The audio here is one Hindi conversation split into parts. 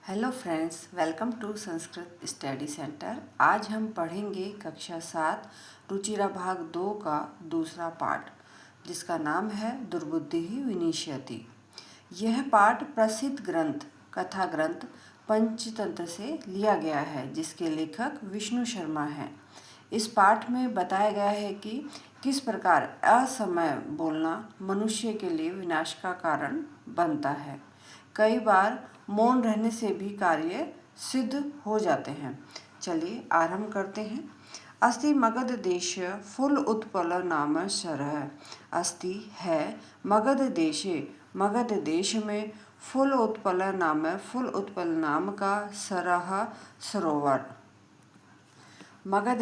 Hello friends, welcome to Sanskrit study centre. आज हम पढ़ेंगे कक्षा 7 रुचिरा भाग 2 का दूसरा पाठ, जिसका नाम है दुर्बुद्धि विनिश्यति। यह पाठ प्रसिद्ध ग्रंथ कथा ग्रंथ पंचतंत्र से लिया गया है, जिसके लेखक विष्णु शर्मा हैं। इस पाठ में बताया गया है कि किस प्रकार असमय बोलना मनुष्य के लिए विनाश का कारण बनता है। कई बार मौन रहने से भी कार्य सिद्ध हो जाते हैं। चलिए आरंभ करते हैं। अस्ति मगध देश फुल उत्पल नाम सरह। अस्ति है मगध देशे, मगध देश में फुल उत्पल नाम का सरह सरोवर। मगध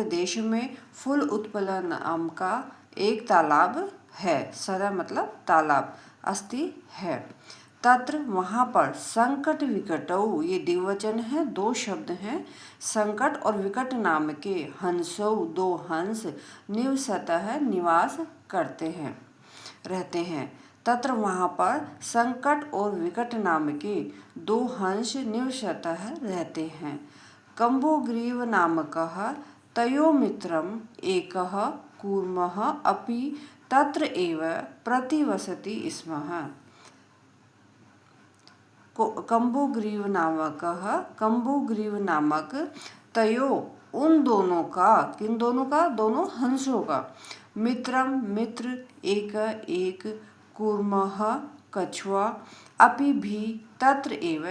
देश में फुल उत्पल नाम का एक तालाब है। सरह मतलब तालाब, अस्ति है। तत्र वहाँ पर संकट विकटौ, ये द्विवचन है, दो शब्द हैं। संकट और विकट नाम के हंसौ, दो हंस निवसतः निवास करते हैं, रहते हैं। तत्र वहाँ पर संकट और विकट नाम के दो हंस निवसतः रहते हैं। कंबुग्रीव नामकः तयो मित्रम एकः कूर्मः अपि तत्र एव प्रतिवसति स्म। कंबुग्रीव नामक तयो, उन दोनों का, किन दोनों का, दोनों हंसों का, मित्रम मित्र, एक कूर्मः कछुआ, अपि भी, तत्र एव,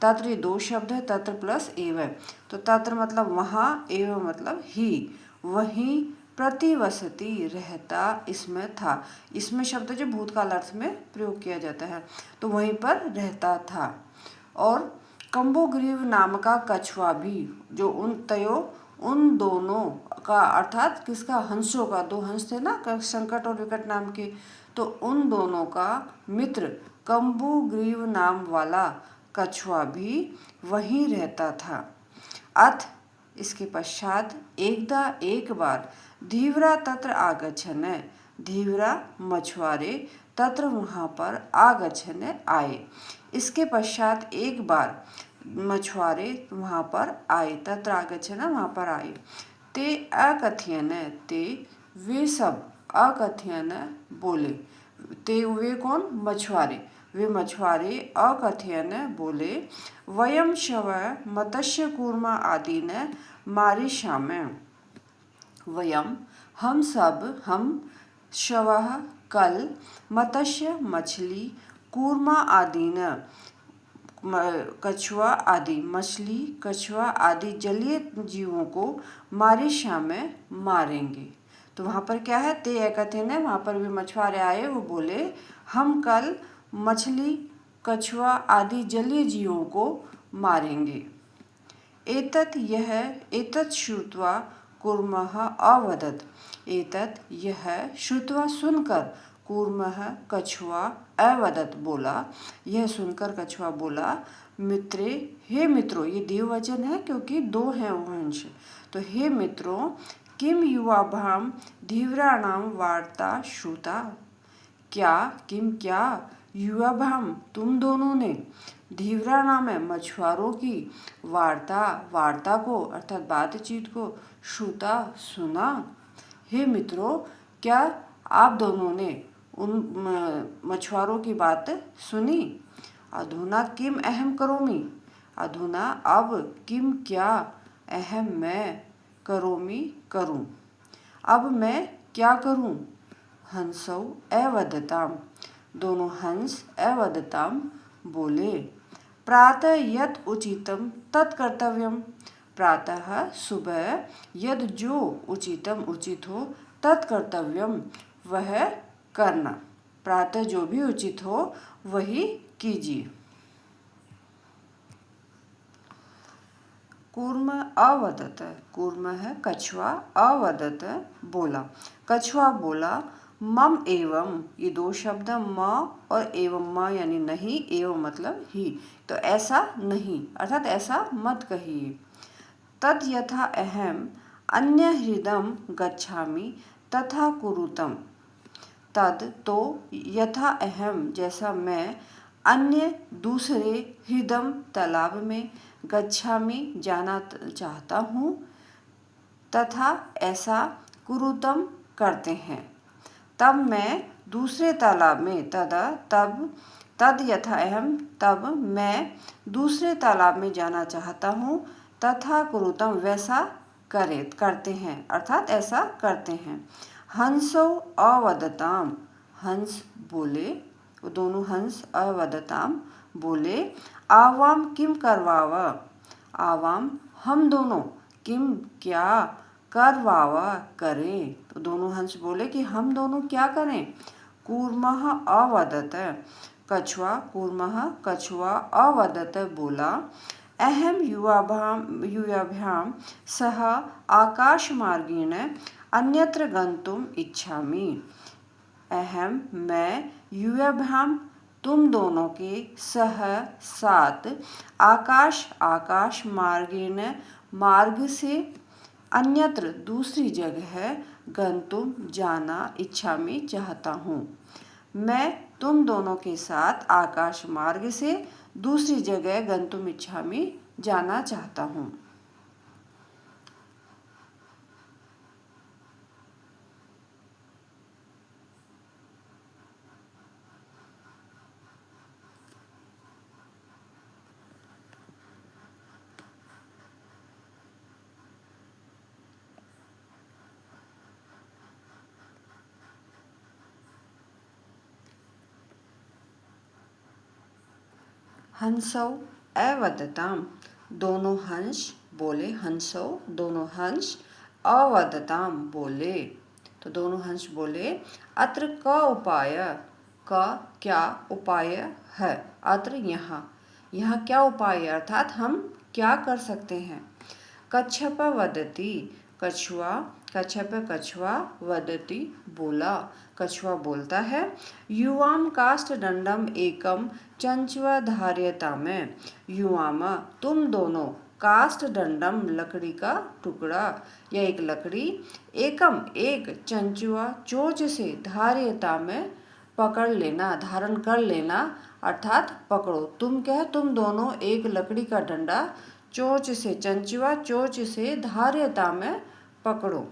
तत्र दो शब्द है, तत्र प्लस एव, तो तत्र मतलब वहाँ, एव मतलब ही, वहीं, प्रतिवसति रहता, इसमें था। इसमें शब्द जो भूतकाल अर्थ में प्रयोग किया जाता है, तो वहीं पर रहता था। और कंबुग्रीव नाम का कछुआ भी, जो उन दोनों का, अर्थात किसका, हंसों का, दो हंस थे ना संकट और विकट नाम के, तो उन दोनों का मित्र कंबुग्रीव नाम वाला कछुआ भी वहीं रहता था। अथ, इसके पश्चात, एक बार धीवरा तत्र आगच्छन, धीवरा मछुआरे, तत्र वहाँ पर आगच्छन आए। इसके पश्चात एक बार मछुआरे वहाँ पर आए, तत्र आगच्छन वहाँ पर आए। ते अकथयन, ते वे सब, अकथयन बोले, ते वे कौन, मछुआरे, वे मछुआरे अकथयन बोले, वयम शव मत्स्य कूर्मा आदि न मारिष्यामः। वयम हम सब, हम शवः कल, मत्स्य मछली, कूर्मा आदि न कछुआ आदि, मछली कछुआ आदि जलीय जीवों को मारिष्यामः मारेंगे। तो वहाँ पर क्या है, ते एकथन है, वहाँ पर भी मछुआरे आए, वो बोले हम कल मछली कछुआ आदि जलीय जीवों को मारेंगे। एतत् श्रुत्वा कूर्मः अवदत्, एतत् यह, श्रुत्वा सुनकर, कूर्मः कछुआ, अवदत् बोला, यह सुनकर कछुआ बोला, मित्रे, हे मित्रों, ये द्विवचन है क्योंकि दो हैं वो अंश, तो हे मित्रों, किम युवाभाम धीवराणाम वार्ता श्रुता, क्या, किम क्या, युवाभाम तुम दोनों ने, धीवरा नाम है मछुआरों की, वार्ता को अर्थात बातचीत को, श्रुता सुना, हे मित्रों, क्या आप दोनों ने उन मछुआरों की बात सुनी। अधुना किम अहम करोमि, अधुना अब, किम क्या, अहम मैं, करोमि करूं, अब मैं क्या करूं। हंसौ अवदताम, दोनों हंस अवदताम बोले, प्रातः यत् उचितम तत्कर्तव्यम, प्रातः सुबह, यद जो, उचितम उचित हो, तत्कर्तव्यम वह करना, प्रातः जो भी उचित हो वही कीजिए। कूर्म अवदत, कूर्म है कछुआ, अवदत बोला, कछुआ बोला, मम एवं, ये दो शब्द म और एवं, म यानी नहीं, एवं मतलब ही, तो ऐसा नहीं, अर्थात ऐसा मत कहिए। तद यथा अहम अन्य हृदम गच्छामि तथा कुरुतम, तद तो, यथा अहम जैसा मैं, अन्य दूसरे हृदम तालाब में गच्छामि जाना चाहता हूँ तथा ऐसा कुरुतम करते हैं। तब मैं दूसरे तालाब में तद यथा अहम तब मैं दूसरे तालाब में जाना चाहता हूँ तथा कुरुतम वैसा करते हैं अर्थात ऐसा करते हैं। हंसो अवदताम हंस बोले, वो दोनों हंस अवदताम बोले, आवाम किम करवावा आवाम हम दोनों, किम क्या, करवावा करें, तो दोनों हंस बोले कि हम दोनों क्या करें। कूर्मः अवदत कछुआ, कूर्मः कछुआ अवदत बोला, अहम युवाभ्याम सह आकाशमार्गेण अन्यत्र गंतुम इच्छामि। अहम मैं, युवाभ्याम तुम दोनों के, सह साथ, आकाश मार्गेण मार्ग से, अन्यत्र दूसरी जगह, गंतुम जाना, इच्छामि चाहता हूँ। मैं तुम दोनों के साथ आकाश मार्ग से दूसरी जगह गंतुम इच्छामि जाना चाहता हूँ। हंसौ अवदताम दोनों हंस बोले, हंसौ दोनों हंस, अवदताम बोले, तो दोनों हंस बोले, अत्र क उपाय, क क्या उपाय है, अत्र यहाँ क्या उपाय है अर्थात हम क्या कर सकते हैं। कच्छप वदति कछुआ, कच्छप कछुआ, वदति बोला, कछुआ बोलता है, युवाम काष्ठ दंडम एकम चंचुआ धार्यता में, युवाम तुम दोनों, काष्ठ दंडम लकड़ी का टुकड़ा या एक लकड़ी, एकम एक, चंचुआ चोंच से, धार्यता में पकड़ लेना, धारण कर लेना अर्थात पकड़ो। तुम क्या है, तुम दोनों एक लकड़ी का डंडा चोंच से, चंचुआ चोंच से धार्यता में पकड़ो।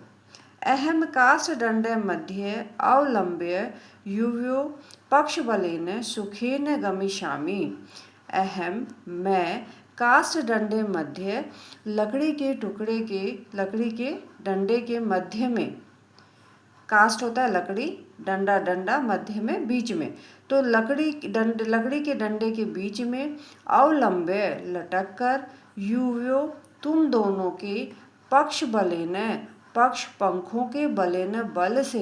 अहम काष्ठ दंडे मध्ये अवलंब्य युवो पक्ष बलेन सुखेन गमिष्यामि। अहम मैं, काष्ठ डंडे मध्य लकड़ी के टुकड़े के, लकड़ी के डंडे के मध्य में, काष्ठ होता है लकड़ी, डंडा डंडा मध्य में बीच में, तो लकड़ी के डंडे के बीच में, अवलंब्य लटक कर, युवो तुम दोनों के, पक्ष बलेन पक्ष पंखों के, बलेन बल से,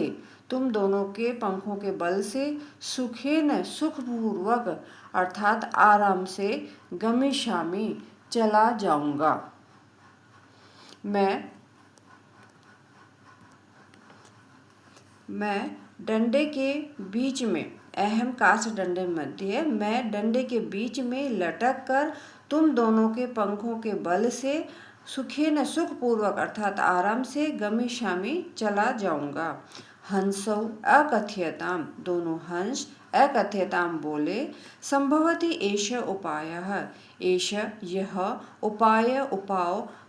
तुम दोनों के पंखों के बल से, सुखेन सुखपूर्वक अर्थात आराम से, गमिष्यामि चला जाऊंगा। मैं डंडे के बीच में, अहम काष्ठ डंडे मध्य, मैं डंडे के बीच में लटक कर तुम दोनों के पंखों के बल से, सुखेन सुखपूर्वक अर्थात आराम से, गमिष्यामि चला जाऊंगा। हंसौ अकथ्यताम दोनों हंस अकथ्यताम बोले, संभवति एष उपायः एष यह,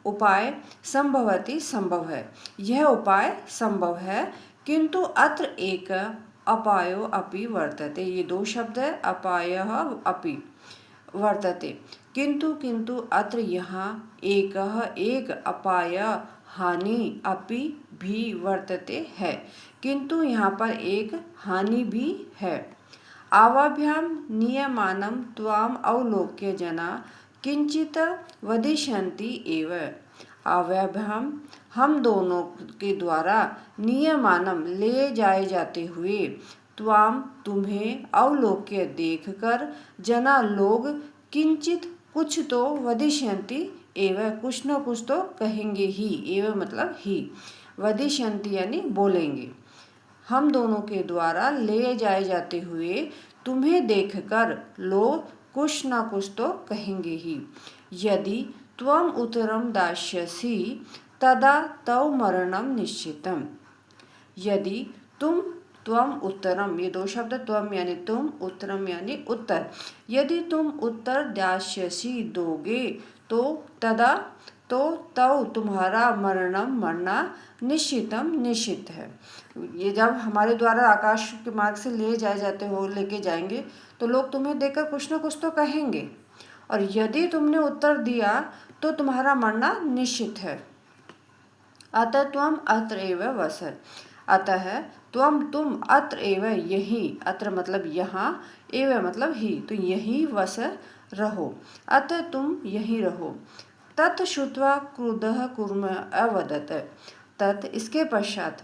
उपाय संभवति संभव है, यह उपाय संभव है, किंतु अत्र एक अपायो अपि वर्तते, ये दो शब्द है, अपायः अपि वर्तते, किंतु अत्र यहाँ एक अपाय हानि अपि भी वर्तते है, किंतु यहाँ पर एक हानि भी है। आवाभ्याम नियमानं त्वाम अवलोक्य जना किंचित वदिष्यन्ति एव। आवाभ्याम हम दोनों के द्वारा, नियमानम ले जाए जाते हुए, त्वाम तुम्हें, अवलोक्य देखकर, जना लोग, किंचित कुछ तो, वदिष्यन्ति एवं कुछ न कुछ तो कहेंगे ही, एवं मतलब ही, वदिष्यन्ति यानी बोलेंगे। हम दोनों के द्वारा ले जाए जाते हुए तुम्हें देखकर लोग कुछ न कुछ तो कहेंगे ही। यदि त्वम उत्तरम दास्यसि तदा तव मरणम निश्चितम, यदि तुम त्वम उत्तरम, ये दो शब्द, त्वम यानी तुम, उत्तरम यानी उत्तर। यदि तुम उत्तर दास्यसि दोगे तो तदा, तो तव तुम्हारा मरणम मरना निश्चितम निश्चित है। ये जब हमारे द्वारा आकाश के मार्ग से ले जाए जाते हो, लेके जाएंगे, तो लोग तुम्हें देखकर कुछ ना कुछ तो कहेंगे, और यदि तुमने उत्तर दिया तो तुम्हारा मरना निश्चित है। अतः त्वम अत्र एव वस, अतः तुम अत्र एव यही, अत्र मतलब यहाँ, एव मतलब ही, तो यही वस रहो, अतः तुम यही रहो। तत् श्रुत्वा क्रुद्धः कूर्मः अवदत्, तत् इसके पश्चात,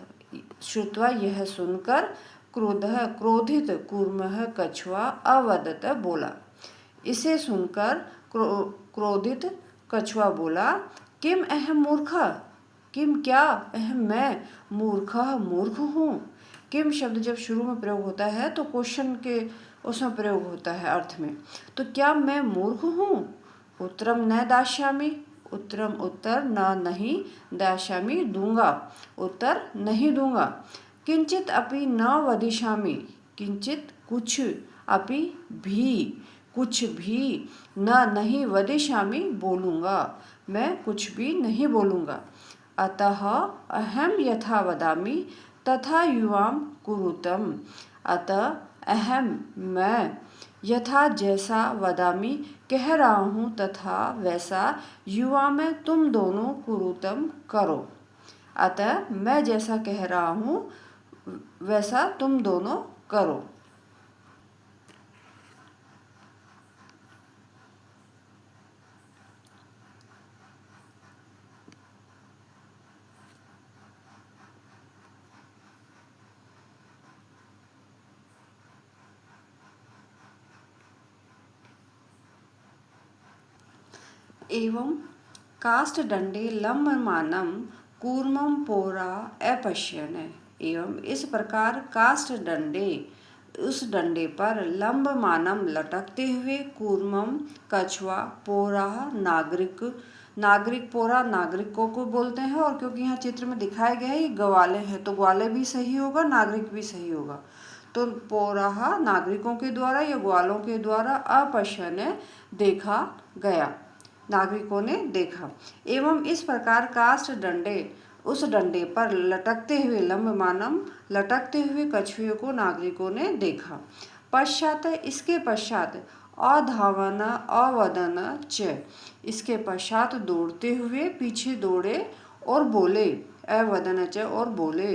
श्रुत्वा यह सुनकर, क्रोधः क्रोधित, कूर्मः कछुआ, अवदत् बोला, इसे सुनकर क्रोधित कछुआ बोला, किम अहम मूर्ख, किम क्या, अहम मैं, मूर्ख मूर्ख हूँ। किम शब्द जब शुरू में प्रयोग होता है तो क्वेश्चन के उसमें प्रयोग होता है अर्थ में, तो क्या मैं मूर्ख हूँ। उत्तरम न दास्यामि, उत्तरम उत्तर, न नहीं, दास्यामि दूंगा, उत्तर नहीं दूंगा। किंचित अपि न वदिष्यामि, किंचित कुछ, अपि भी कुछ भी, न नहीं, वदिष्यामि बोलूँगा, मैं कुछ भी नहीं बोलूँगा। अतः अहम यथा वदामि तथा युवाम कुरुतम, अतः अहम मैं, यथा जैसा, वदामि कह रहा हूँ, तथा वैसा, युवा में तुम दोनों, कुरुतम करो, अतः मैं जैसा कह रहा हूँ वैसा तुम दोनों करो। एवं काष्ठदंडे लम्बमानं कूर्मं पोरा अपश्यन्, एवं इस प्रकार काष्ठदंडे, उस डंडे पर, लंबमानम लटकते हुए, कूर्मम कछुआ, पोरा नागरिक, नागरिक, पोरा नागरिकों को बोलते हैं, और क्योंकि यहाँ चित्र में दिखाए गए ये ग्वाले हैं तो ग्वाले भी सही होगा, नागरिक भी सही होगा, तो पोराहा नागरिकों के द्वारा या ग्वालों के द्वारा, अपश्यन् देखा गया, नागरिकों ने देखा। एवं इस प्रकार काष्ठ डंडे, उस डंडे पर लटकते हुए, लंबमानम लटकते हुए कछुए को नागरिकों ने देखा। पश्चात, इसके पश्चात, अधावन अवदन च, इसके पश्चात दौड़ते हुए पीछे दौड़े और बोले, अवदन च और बोले,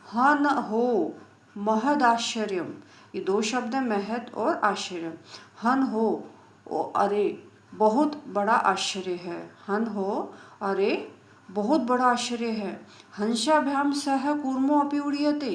हन हो महदाश्चर्यम, ये दो शब्द हैं, महत और आश्चर्य। हन हो, ओ अरे बहुत बड़ा आश्चर्य है, हन हो अरे बहुत बड़ा आश्चर्य है। हंसाभ्याम सह कूर्मो अपि उड़ीयते,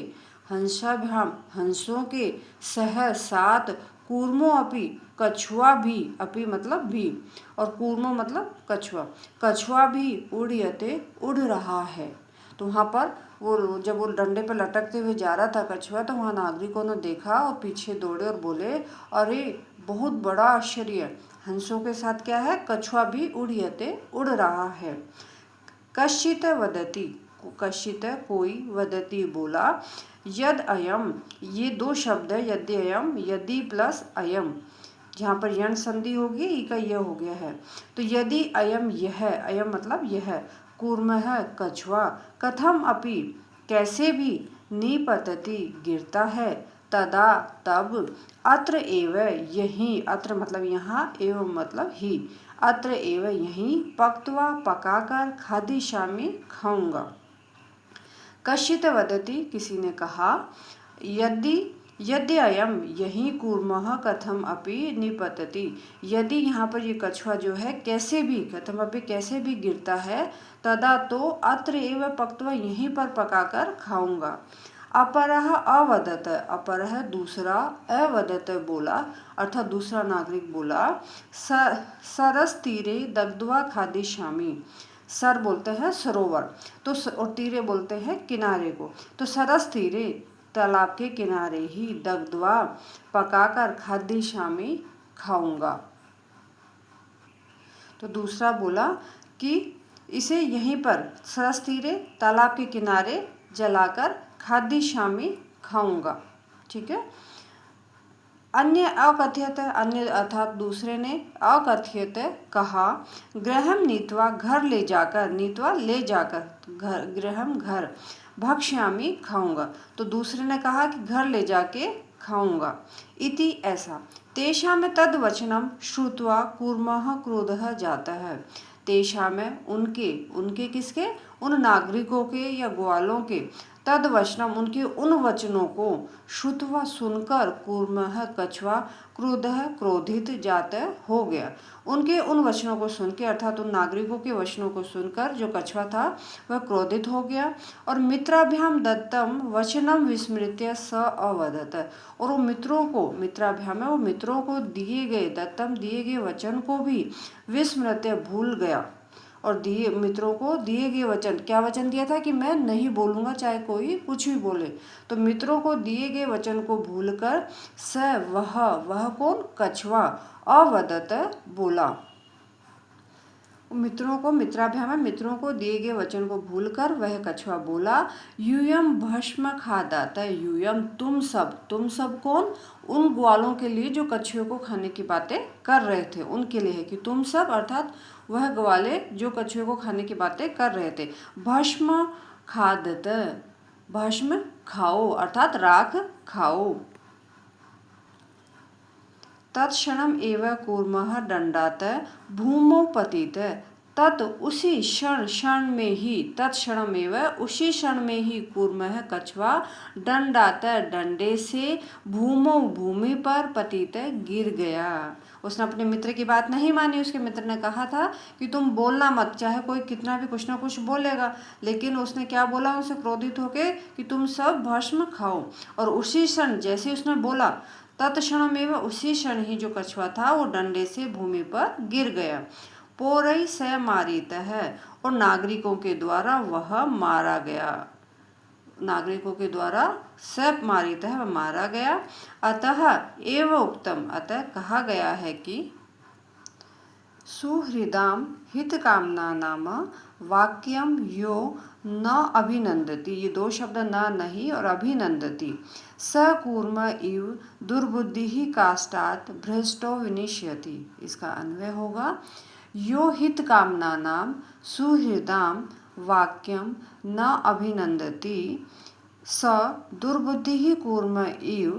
हंसाभ्याम हंसों के, सह साथ, कूर्मो अपि कछुआ भी, अपि मतलब भी, और कूर्मो मतलब कछुआ, कछुआ भी, उड़ीयते उड़ रहा है। तो वहाँ पर वो जब वो डंडे पर लटकते हुए जा रहा था कछुआ, तो वहाँ नागरिकों ने देखा और पीछे दौड़े और बोले, अरे बहुत बड़ा आश्चर्य, हंसों के साथ क्या है, कछुआ भी उड़ीयते उड़ रहा है। कश्चित वदति, कश्चित कोई, वदति बोला, यद अयम, ये दो शब्द है, यदि अयम, यदि प्लस अयम, जहाँ पर यण संधि होगी ई का यह हो गया है, तो यदि अयम यह, अयम मतलब यह, कूर्मः कछुआ, कथम अपि कैसे भी, निपतति गिरता है, तदा तब, अत्र एव यही, अत्र मतलब यहाँ, एवं मतलब ही, अत्र एव यहीं, पक्त्वा पकाकर, खादिष्यामि खाऊंगा। कश्चित वदति, किसी ने कहा, यदि यदि अयम यही, कूर्मः कथम अपि निपतति, यदि यहाँ पर ये कछुआ जो है कैसे भी, कथम अपि कैसे भी गिरता है, तदा तो, अत्र एव पक्त्वा यहीं पर पकाकर खाऊंगा। अपरः अवदत, अपरः दूसरा, अवदत बोला, अर्थात दूसरा नागरिक बोला, सरस तीरे दग्ध्वा खादिष्यामि, सर बोलते हैं सरोवर, तो और तीरे बोलते हैं किनारे को, तो सरस तीरे तालाब के किनारे ही, दग्ध्वा पकाकर, खादिष्यामि खाऊंगा। तो दूसरा बोला कि इसे यहीं पर सरस तीरे तालाब के किनारे जलाकर, खादिष्यामि खाऊंगा। ठीक है। अन्य अकथ्यत, अन्य अर्थात दूसरे ने अकथ्यत कहा, गृहम नीत्वा घर ले जाकर, नीत्वा ले जाकर, घर, गृहम घर, भक्ष्यामि खाऊंगा। तो दूसरे ने कहा कि घर ले जाके खाऊंगा। इति ऐसा, तेषा में तद वचनम श्रुत्वा कूर्मः क्रोधः जाता है। तेषा में उनके, उनके किसके, उन नागरिकों के या ग्वालों के, तद वचनम उनके उन वचनों को, श्रुत्वा सुनकर, कूर्मः कछुआ, क्रोधः क्रोधित, जाता हो गया। उनके उन वचनों को सुन के, अर्थात उन नागरिकों के वचनों को सुनकर जो कछुआ था वह क्रोधित हो गया। और मित्राभ्याम दत्तम वचनम विस्मृत्य स अवदत, और वो मित्रों को, मित्राभ्याम में वो मित्रों को दिए गए, दत्तम दिए गए वचन को भी विस्मृत्य भूल गया। और दिए, मित्रों को दिए गए वचन, क्या वचन दिया था कि मैं नहीं बोलूँगा चाहे कोई कुछ भी बोले। तो मित्रों को दिए गए वचन को भूलकर स वह कौन, कछुआ, अवदत बोला। मित्रों को, मित्राभ्याम में मित्रों को दिए गए वचन को भूलकर वह कछुआ बोला, यूयम भस्म खादात, यूयम तुम सब कौन, उन ग्वालों के लिए जो कछुए को खाने की बातें कर रहे थे, उनके लिए है कि तुम सब, अर्थात वह ग्वाले जो कछुए को खाने की बातें कर रहे थे। भस्म खादत, भस्म खाओ, अर्थात राख खाओ। तत्क्षणम एव कूर्मः दंडात भूमौ पतित, तत् उसी क्षण में ही, तत्क्षण में वह उसी क्षण में ही कूर्मः कछुआ दंडात डंडे से भूमौ भूमि पर पतित गिर गया। उसने अपने मित्र की बात नहीं मानी। उसके मित्र ने कहा था कि तुम बोलना मत, चाहे कोई कितना भी कुछ ना कुछ बोलेगा। लेकिन उसने क्या बोला, उनसे क्रोधित होके कि तुम सब भस्म खाओ। और उसी क्षण जैसे उसने बोला, तत्क्षण में वह उसी क्षण ही जो कछुआ था वो डंडे से भूमि पर गिर गया। पोरई से मारित है, और नागरिकों के द्वारा वह मारा गया, नागरिकों के द्वारा सैप मारित है, वह मारा गया। अतः एव उक्तम, अतः कहा गया है कि सुहृदाम हित कामना नाम वाक्यम यो न अभिनंदति, ये दो शब्द न नहीं और अभिनंदति, स कूर्म इव दुर्बुद्धि ही काष्ठात् भ्रष्टो विनिश्यति। इसका अन्वय होगा, यो हित कामना नाम सुहृदाम वाक्यम न अभिनंदति स दुर्बुद्धि ही कूर्म इव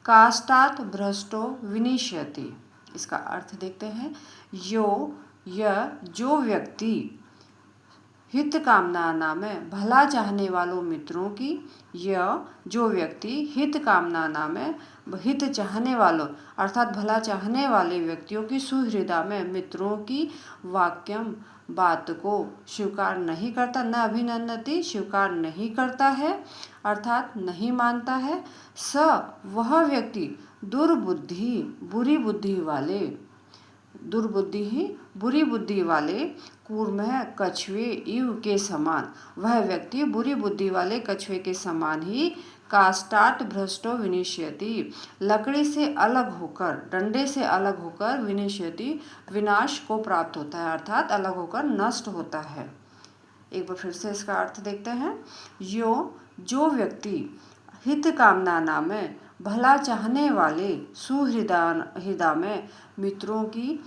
काष्ठात् भ्रष्टो विनिश्यति। इसका अर्थ देखते हैं, यह जो व्यक्ति हित कामना नाम है, भला चाहने वालों मित्रों की, यह जो व्यक्ति हित कामना नाम है, हित चाहने वालों अर्थात भला चाहने वाले व्यक्तियों की, सुहृदा में मित्रों की, वाक्यम बात को स्वीकार नहीं करता, न अभिनंदति स्वीकार नहीं करता है अर्थात नहीं मानता है, स वह व्यक्ति दुर्बुद्धि बुरी बुद्धि वाले, दुर्बुद्धि ही बुरी बुद्धि वाले, कूर्मः कछुए इव के समान, वह व्यक्ति बुरी बुद्धि वाले कछुए के समान ही, काष्ठात् भ्रष्टो विनिश्यति, लकड़ी से अलग होकर, डंडे से अलग होकर, विनिश्यति विनाश को प्राप्त होता है अर्थात अलग होकर नष्ट होता है। एक बार फिर से इसका अर्थ देखते हैं, जो व्यक्ति हित कामना नाम है, भला चाहने वाले, सुहृदा में मित्रों की,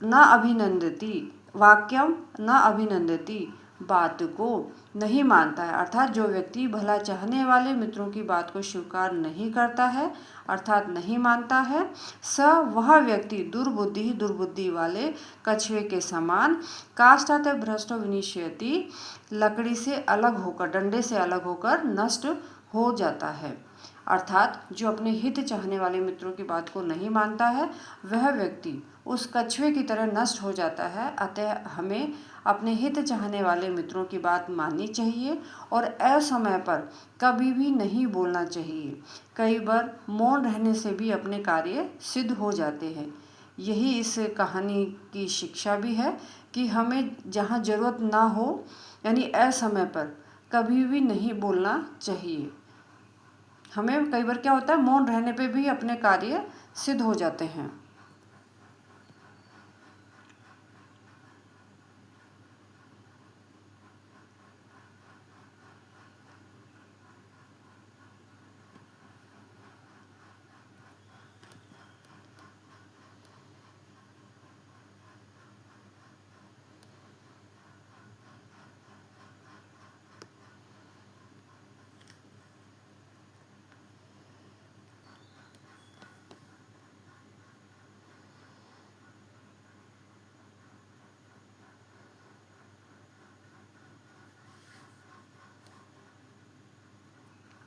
न अभिनंदति वाक्यम न अभिनंदति बात को नहीं मानता है अर्थात जो व्यक्ति भला चाहने वाले मित्रों की बात को स्वीकार नहीं करता है अर्थात नहीं मानता है, स वह व्यक्ति दुर्बुद्धि वाले कछुए के समान, काष्ठात् भ्रष्टो विनिश्यति लकड़ी से अलग होकर, डंडे से अलग होकर नष्ट हो जाता है। अर्थात जो अपने हित चाहने वाले मित्रों की बात को नहीं मानता है वह व्यक्ति उस कछुए की तरह नष्ट हो जाता है। अतः हमें अपने हित चाहने वाले मित्रों की बात माननी चाहिए और असमय पर कभी भी नहीं बोलना चाहिए। कई बार मौन रहने से भी अपने कार्य सिद्ध हो जाते हैं। यही इस कहानी की शिक्षा भी है कि हमें जहाँ ज़रूरत ना हो यानी असमय पर कभी भी नहीं बोलना चाहिए। हमें कई बार क्या होता है, मौन रहने पे भी अपने कार्य सिद्ध हो जाते हैं।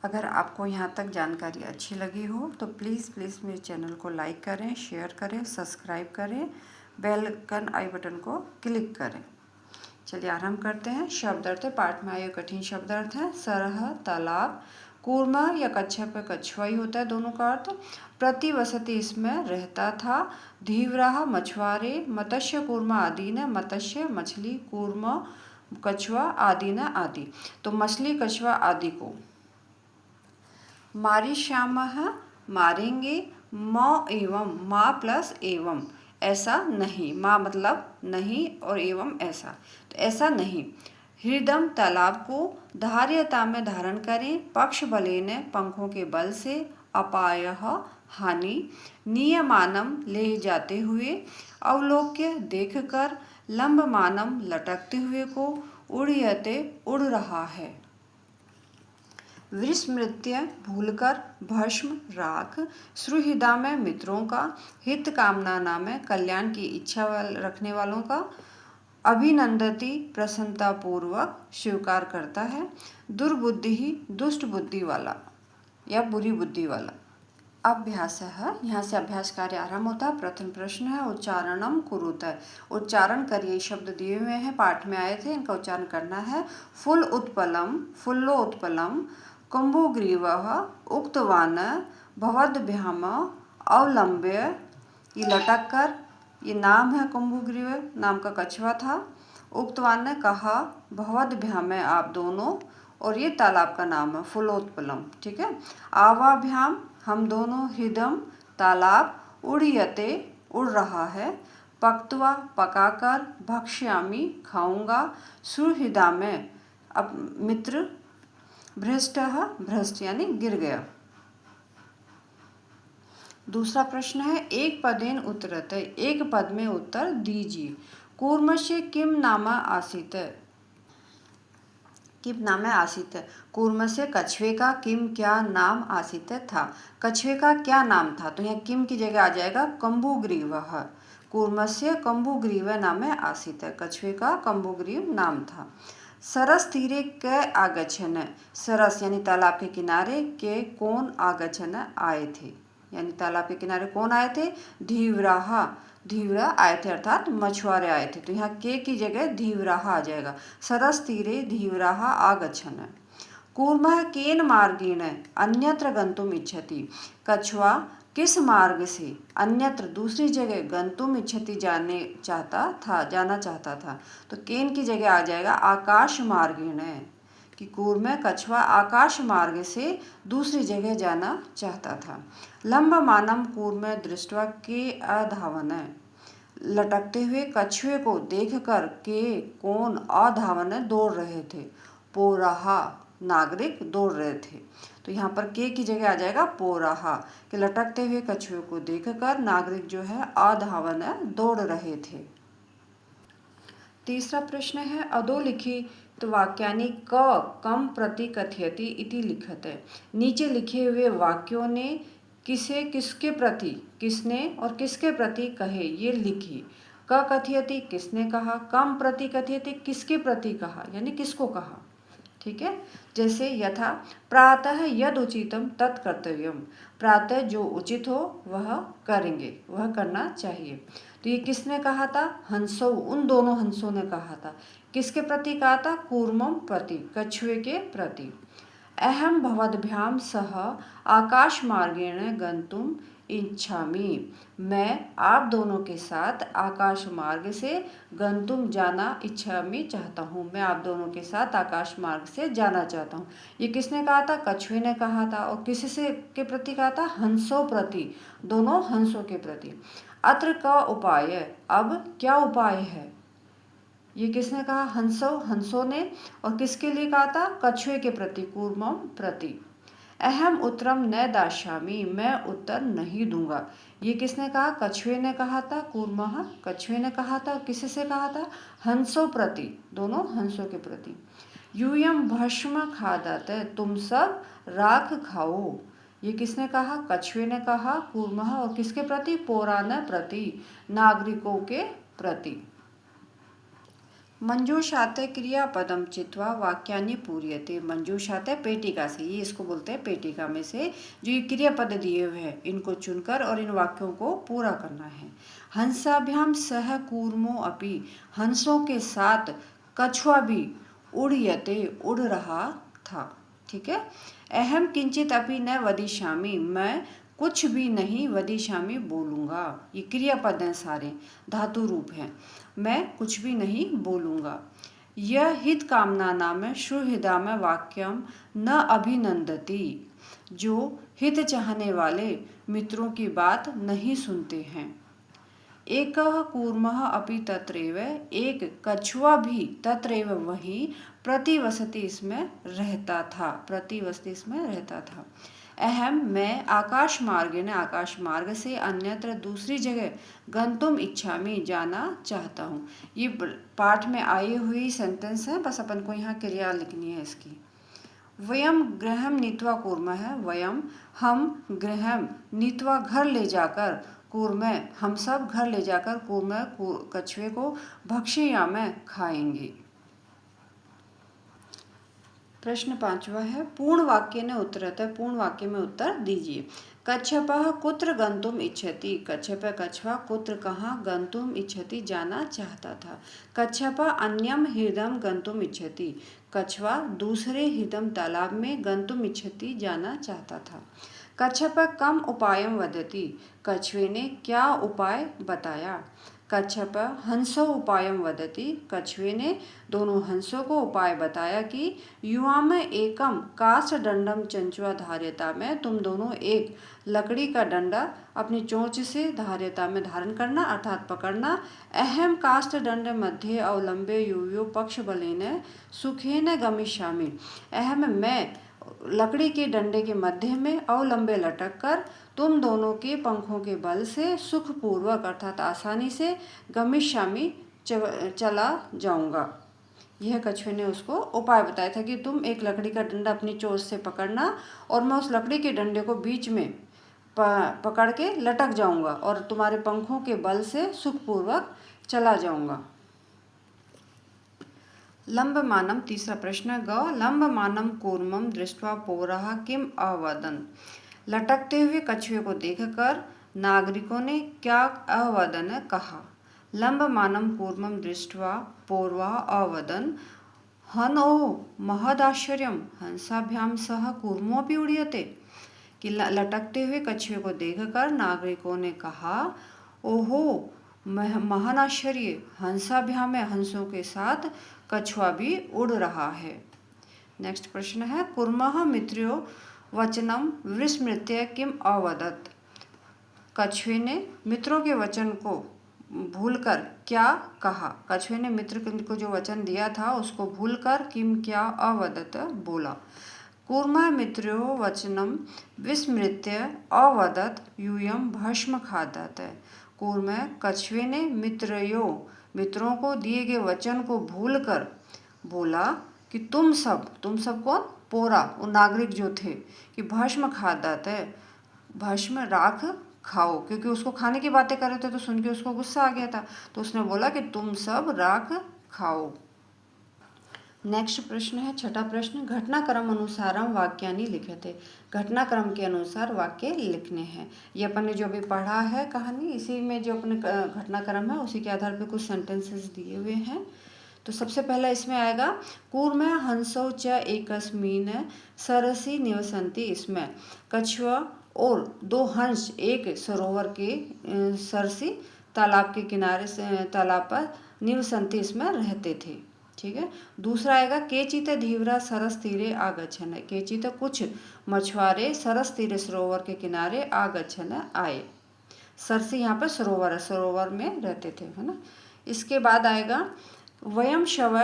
अगर आपको यहाँ तक जानकारी अच्छी लगी हो तो प्लीज़ मेरे चैनल को लाइक करें, शेयर करें, सब्सक्राइब करें, बेल आई बटन को क्लिक करें। चलिए आरंभ करते हैं। शब्दार्थ पाठ में आए कठिन शब्दार्थ है सरह, तालाब, कूर्मा या कच्छप कछुआ ही होता है दोनों का अर्थ। प्रतिवसति इसमें रहता था। धीवराह मछुआरे, मत्स्य कूर्मा आदि ने मत्स्य मछली, कूर्मा कछुआ आदि ने आदि। तो मछली कछुआ आदि को मारी श्यामः मारेंगे, म एवं माँ प्लस एवं ऐसा नहीं, माँ मतलब नहीं और एवं ऐसा, तो ऐसा नहीं। हृदम तालाब को धार्यता में धारण करें, पक्ष बलेन पंखों के बल से, अपायः हानि, नियमानम ले जाते हुए, अवलोक्य देखकर, लंबमानम लटकते हुए को, उड़यते उड़ रहा है। विस्मृत्य भूलकर, भस्म राख, सुहृदा में मित्रों का, हित कामना नाम में कल्याण की इच्छा रखने वालों का, अभिनंदती प्रसन्नता पूर्वक स्वीकार करता है, दुर्बुद्धि ही दुष्ट बुद्धि वाला या बुरी बुद्धि वाला। अभ्यास है, यहाँ से अभ्यास कार्य आरंभ होता है। प्रथम प्रश्न है उच्चारणम कुरुत, उच्चारण करिए। शब्द दिए हुए हैं, पाठ में आए थे, इनका उच्चारण करना है। फुल उत्पलम, फुल्लो उत्पलम, कुंभोग्रीवः उक्तवान, भवद्भ्याम अवलंब्य, ये लटक कर, ये नाम है कुंभोग्रीव, नाम का कछुआ था। उक्तवान ने कहा, भवद्भ्याम है आप दोनों, और ये तालाब का नाम है फुलोत्पलम, ठीक है। आवाभ्याम हम दोनों, हृदम तालाब, उड़ियते उड़ रहा है, पक्त्वा पकाकर, भक्ष्यामि खाऊंगा, सुहृदा में अब मित्र, भ्रष्ट भ्रष्ट यानी गिर गया। दूसरा प्रश्न है एक पदेन उत्तरत, एक पद में उत्तर दीजिए। कूर्मस्य किम नाम आसीत्, किम नाम आसीत्, कूर्म से कछुए का किम क्या नाम आसीत् था, कछुए का क्या नाम था, तो यहाँ किम की जगह आ जाएगा कम्बुग्रीवः, कूर्मस्य कम्बुग्रीव नाम आसीत्, कछुए का कम्बुग्रीव नाम था। सरस तीरे के आगछन, सरस यानी तालाब के किनारे, के कौन आगछन आए थे, यानी तालाब के किनारे कौन आए थे, धीवराहा, धीवरा आए थे अर्थात मछुआरे आए थे, तो यहाँ के की जगह धीवराहा आ जाएगा। सरस तीरे धीवराहा आगछन। कूर्मः केन मार्गेण अन्यत्र गंतुम इच्छति, कछुआ किस मार्ग से अन्यत्र दूसरी जगह गंतुम इच्छति जाना चाहता था, तो केन की जगह आ जाएगा आकाश मार्गेण, कि कूर्म कछुआ आकाश मार्ग से दूसरी जगह जाना चाहता था। लंबमानम कूर्म दृष्ट्वा के अधावन, लटकते हुए कछुए को देखकर के कौन अधावन दौड़ रहे थे, पोराहा नागरिक दौड़ रहे थे, तो यहाँ पर के की जगह आ जाएगा पोराहा, कि लटकते हुए कछुए को देखकर नागरिक जो है अधावन दौड़ रहे थे। तीसरा प्रश्न है अधोलिखित वाक्यानि क कम प्रति कथयति इति लिखत है, नीचे लिखे हुए वाक्यों ने किसे किसके प्रति, किसने और किसके प्रति कहे ये लिखी। क कथयति किसने कहा, कम प्रति कथयति किसके प्रति कहा यानी किसको कहा, ठीक है। जैसे यथा प्रातः यद उचितम तत्कर्तव्यम, प्रातः जो उचित हो वह करेंगे, वह करना चाहिए, तो ये किसने कहा था, हंसो, उन दोनों हंसों ने कहा था। किसके प्रति कहा था, कूर्मम प्रति, कछुए के प्रति। अहम भवद्भ्याम सह आकाश मार्गेण गंतुम इच्छामि, मैं आप दोनों के साथ आकाश मार्ग से गंतुम जाना इच्छामि चाहता हूँ, मैं आप दोनों के साथ आकाश मार्ग से जाना चाहता हूँ। ये किसने कहा था, कछुए ने कहा था, और किसी से के प्रति कहा था, हंसों प्रति, दोनों हंसों के प्रति। अत्र का उपाय, अब क्या उपाय है, ये किसने कहा, हंसों ने, और किसके लिए कहा था, कछुए के प्रति, कूर्मम प्रति। अहम उत्तरम न दास्यामि, मैं उत्तर नहीं दूंगा, ये किसने कहा, कछुए ने कहा था, कूर्मः कछुए ने कहा था, किससे कहा था, हंसों प्रति, दोनों हंसों के प्रति। यूयम भस्म खादत, तुम सब राख खाओ, ये किसने कहा, कछुए ने कहा, कूर्मः और किसके प्रति, पोरान प्रति, नागरिकों के प्रति। मंजूषाते क्रियापदम चित्वा वाक्यानि पूर्यते। मंजूषाते पेटिका से, ये इसको बोलते हैं पेटिका में से जो ये क्रियापद दिए हुए हैं इनको चुनकर और इन वाक्यों को पूरा करना है। हंसाभ्याम सह कूर्मो अपि, हंसों के साथ कछुआ भी उड़यते उड़ रहा था। ठीक है। अहम किंचित अपि न वदिष्यामि, मैं कुछ भी नहीं वदिष्यामि बोलूँगा। ये क्रियापद हैं सारे, धातु रूप हैं। मैं कुछ भी नहीं बोलूँगा। यह हित कामना नाम सुहृदा में वाक्यम न अभिनंदती, जो हित चाहने वाले मित्रों की बात नहीं सुनते हैं। एकः कूर्मः अपि तत्रैव, एक कछुआ भी तत्रैव वहीं प्रतिवसति इसमें रहता था, प्रतिवसति इसमें रहता था। अहम मैं आकाश मार्ग ने आकाश मार्ग से अन्यत्र दूसरी जगह गंतुम इच्छामि जाना चाहता हूँ। ये पाठ में आई हुई सेंटेंस है, बस अपन को यहाँ क्रिया लिखनी है इसकी। वयम गृहम नीत्वा कूर्मः है, वयम हम, गृहम नीत्वा घर ले जाकर, कूर्मः हम सब घर ले जाकर, कूर्मः कछुए को भक्षयामः खाएंगे। प्रश्न 5वां है पूर्ण वाक्य ने उत्तरत है, पूर्ण वाक्य में उत्तर दीजिए। कच्छपः कुत्र गंतुम इच्छति, कच्छप कछुआ, कुत्र कहाँ, गंतुम इच्छति जाना चाहता था। कच्छप अन्यम हृदम गंतुम इच्छति, कछुआ दूसरे हृदम तालाब में गंतुम इच्छति जाना चाहता था। कच्छप कम उपायम वदति, कछुए ने क्या उपाय बताया। कच्छप हंसो उपायम वदति, कछुए ने दोनों हंसों को उपाय बताया कि युवा में एकम काष्ठ दंडम चंचुआ धार्यता में, तुम दोनों एक लकड़ी का डंडा अपनी चोंच से धार्यता में धारण करना अर्थात पकड़ना। अहम काष्ठ दंड मध्य अवलंबे यूयो पक्ष बलेन सुखेन गमिष्यामि, अहम मैं लकड़ी के डंडे के मध्य में अवलंबे लटक कर तुम दोनों के पंखों के बल से सुखपूर्वक अर्थात आसानी से गमिष्यामि चला जाऊंगा। यह कछुए ने उसको उपाय बताया था कि तुम एक लकड़ी का डंडा अपनी चोंच से पकड़ना और मैं उस लकड़ी के डंडे को बीच में पकड़ के लटक जाऊंगा और तुम्हारे पंखों के बल से सुखपूर्वक चला जाऊंगा। लंबमानम, तीसरा प्रश्न ग लंबमानम कूर्मम दृष्ट्वा पौरः किम अवदन्, लटकते हुए कछुए को देखकर नागरिकों ने क्या अवदन् कहा। लंबमानम कूर्मम दृष्ट्वा पौरः अवदन् हनो महदाश्चर्यम हंसाभ्याम सह कूर्मोऽपि उड्यते, कि लटकते हुए कछुए को देखकर नागरिकों ने कहा ओहो महान आश्चर्य, हंसाभ्याम में हंसों के साथ कछुआ भी उड़ रहा है। नेक्स्ट प्रश्न है कूर्मः मित्रो वचनम विस्मृत्य किम अवदत्, कछुए ने मित्रों के वचन को भूलकर क्या कहा। कछुए ने मित्र को जो वचन दिया था उसको भूलकर किम क्या अवदत् बोला। कूर्मः मित्रो वचनम विस्मृत्य अवदत् यूयम भस्म खादत्, कूर्मः कछुए ने मित्रों को दिए गए वचन को भूलकर बोला कि तुम सब कौन, पोरा वो नागरिक जो थे, कि भस्म खादत् है, भस्म राख खाओ, क्योंकि उसको खाने की बातें कर रहे थे तो सुन के उसको गुस्सा आ गया था तो उसने बोला कि तुम सब राख खाओ। नेक्स्ट प्रश्न है छठा प्रश्न घटनाक्रम अनुसारम वाक्यानि लिखते, घटनाक्रम के अनुसार वाक्य लिखने हैं। ये अपन ने जो भी पढ़ा है कहानी, इसी में जो अपने घटनाक्रम है उसी के आधार पर कुछ सेंटेंसेस दिए हुए हैं। तो सबसे पहला इसमें आएगा कूर्मः हंसौ च एकस्मिन् सरसि निवसन्ति, इसमें कछुआ और दो हंस एक सरोवर के सरसी तालाब के किनारे से तालाब पर निवसन्ति इसमें रहते थे। ठीक है। दूसरा आएगा केचित धीवरा सरस तीरे आगच्छन, केचित कुछ मछुआरे सरस तीरे सरोवर के किनारे आगच्छन आए। सरसी यहाँ पर सरोवर है, सरोवर में रहते थे, है ना। इसके बाद आएगा वयम शव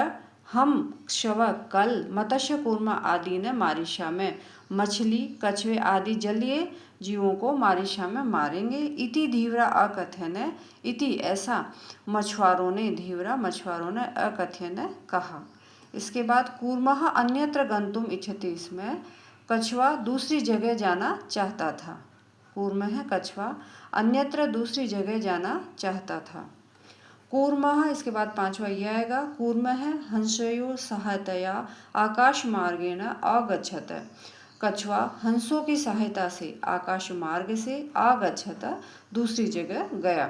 हम शव कल मत्स्य कूर्म आदि ने मारिशा में, मछली कछुए आदि जलीय जीवों को मारिशा में मारेंगे। इति धीवरा अकथ्यन, इति ऐसा मछुआरों ने, धीवरा मछुआरों ने अकथ्यन कहा। इसके बाद कूर्मः अन्यत्र गंतुम इच्छति, इसमें कछुआ दूसरी जगह जाना चाहता था। कूर्मः कछुआ अन्यत्र दूसरी जगह जाना चाहता था। कूर्मः, इसके बाद पांचवा ये आएगा, कूर्मः हंसयो सहायतया आकाश मार्गेण अगच्छत। कछुआ हंसों की सहायता से आकाश मार्ग से आगच्छत, दूसरी जगह गया।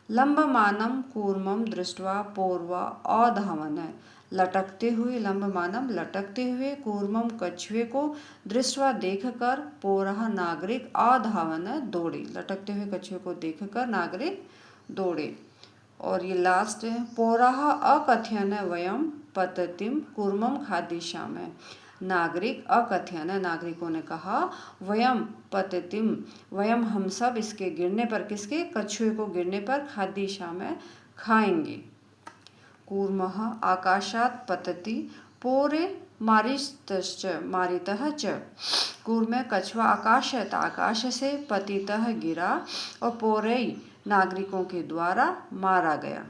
लंबमानं कूर्मं दृष्ट्वा पौर्वा अधावन, लटकते हुए, लंबमानं लटकते हुए, कूर्मम कछुए को, दृष्ट्वा देखकर, पौरः नागरिक अधावन दौड़े, लटकते हुए कछुए को देखकर नागरिक दौड़े। और ये लास्ट है, पौरः अकथयन वयम पततिम कूर्मम खादिष्यामः, नागरिक अकथयन, नागरिकों ने कहा, वयम पततिम, वयम हम सब, इसके गिरने पर, किसके, कछुए को गिरने पर, खादिष्यामः खाएंगे। कूर्मः आकाशात् पतति पौरे मारितश्च मारितः च, कूर्म कछुआ आकाशत, आकाश से, पतितः गिरा, और पौरे नागरिकों के द्वारा मारा गया।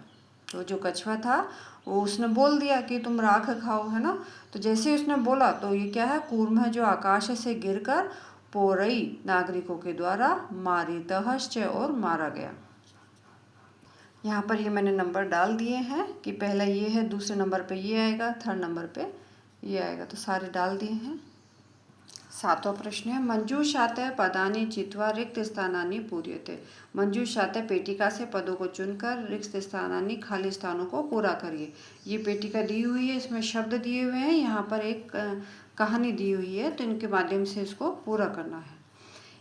तो जो कछुआ था वो उसने बोल दिया कि तुम राख खाओ, है ना। तो जैसे उसने बोला तो ये क्या है, कूर्म है जो आकाश से गिरकर पौरई नागरिकों के द्वारा मारितश्च और मारा गया। यहाँ पर ये मैंने नंबर डाल दिए हैं कि पहला ये है, दूसरे नंबर पे ये आएगा, थर्ड नंबर पे ये आएगा, तो सारे डाल दिए हैं। सातवां प्रश्न है, मंजूषातः पदानि चित्वा रिक्त स्थानानि पूर्यते। मंजूषातः पेटिका से पदों को चुनकर रिक्त स्थानानि खाली स्थानों को पूरा करिए। ये पेटिका दी हुई है, इसमें शब्द दिए हुए हैं, यहाँ पर एक कहानी दी हुई है, तो इनके माध्यम से इसको पूरा करना है।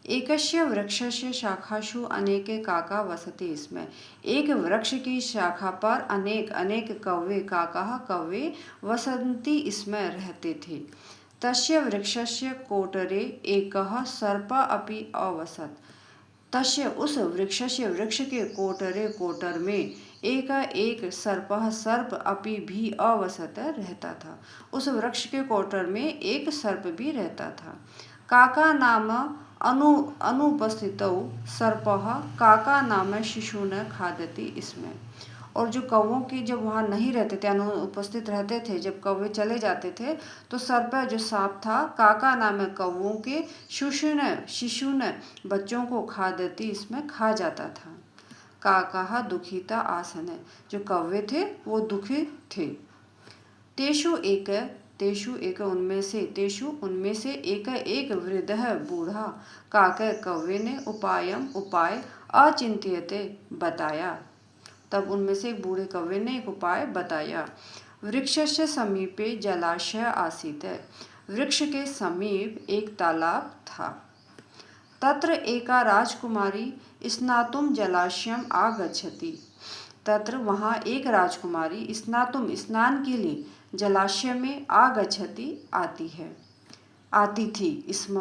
एकस्य वृक्षस्य शाखासु अनेके काका वसति स्म, एक वृक्ष की शाखा पर अनेक अनेक कौवे, काका कौवे, वसन्ति स्म रहते थे। तस्य वृक्षस्य कोटरे एकः सर्प अपि अवसत्, तस्य उस वृक्षस्य वृक्ष के कोटरे कोटर में एक सर्पः सर्प अपि भी अवसत रहता था, उस वृक्ष के कोटर में एक सर्प भी रहता था। काका नाम अनुपस्थितौ सर्पः काका नाम शिशून् खादति स्म, और जो कौवों की जब वहाँ नहीं रहते थे, अनुपस्थित रहते थे, जब कौवे चले जाते थे तो सर्प जो सांप था, काका नाम कौवों के, शिशुन बच्चों को खादती, इसमें खा जाता था। काका दुखिता आसन, जो कौवे थे वो दुखी थे। तेषु एक उनमें से एक वृद्ध बूढ़ा, काका कौवे ने उपाय अचिंत्यते बताया, तब उनमें से एक बूढ़े कौवे ने एक उपाय बताया। वृक्षस्य समीपे जलाशय आसीत्, वृक्ष के समीप एक तालाब था। तत्र एका राजकुमारी स्नातुम जलाशयम आगच्छति, तत्र वहाँ एक राजकुमारी स्नातुम स्नान के लिए जलाशय में आगच्छति आती थी, इसमें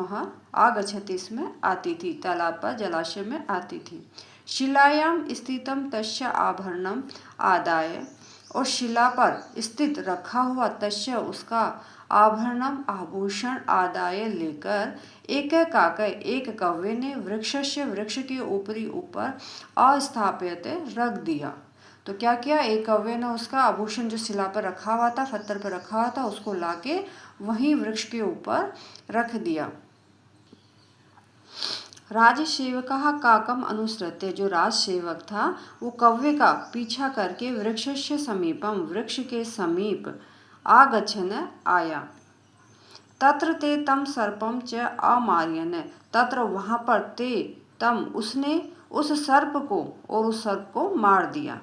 आगच्छति इसमें आती थी, तालाब पर जलाशय में आती थी। शिलायां स्थितम तस्य आभरणम आदाय, और शिला पर स्थित रखा हुआ तस्य उसका आभरणम आभूषण आदाय लेकर एक कौवे ने वृक्ष के ऊपर अस्थापित रख दिया। तो क्या किया, एक कौवे ने उसका आभूषण जो शिला पर रखा हुआ था, पत्थर पर रखा हुआ था, उसको लाके वहीं वृक्ष के ऊपर रख दिया। राजसेवकः काकम अनुसृत्य, जो राजसेवक था वो कौवे का पीछा करके वृक्षस्य समीपम, वृक्ष के समीप आगच्छन आया। तत्र ते तम सर्पम च अमारयन्, तत्र वहाँ पर ते तम उसने उस सर्प को और उस सर्प को मार दिया।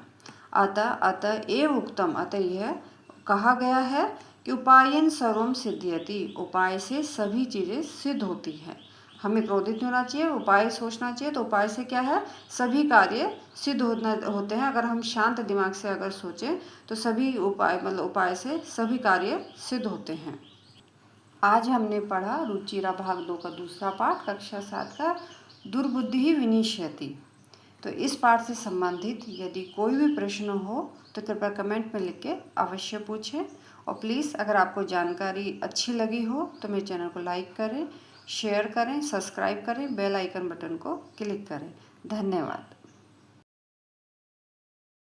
अतः एव उक्तम, अतः यह कहा गया है कि उपायन सर्वम सिद्ध्यति, उपाय से सभी चीज़ें सिद्ध होती हैं। हमें क्रोधित नहीं होना चाहिए, उपाय सोचना चाहिए, तो उपाय से क्या है, सभी कार्य सिद्ध होते हैं। अगर हम शांत दिमाग से अगर सोचें तो सभी उपाय से सभी कार्य सिद्ध होते हैं। आज हमने पढ़ा रुचिरा भाग 2 का दूसरा पाठ, कक्षा 7 का दुर्बुद्धि विनिश्यति। तो इस पाठ से संबंधित यदि कोई भी प्रश्न हो तो कृपया कमेंट में लिख के अवश्य पूछें। और प्लीज़ अगर आपको जानकारी अच्छी लगी हो तो मेरे चैनल को लाइक करें, शेयर करें, सब्सक्राइब करें, बेल आइकन बटन को क्लिक करें। धन्यवाद।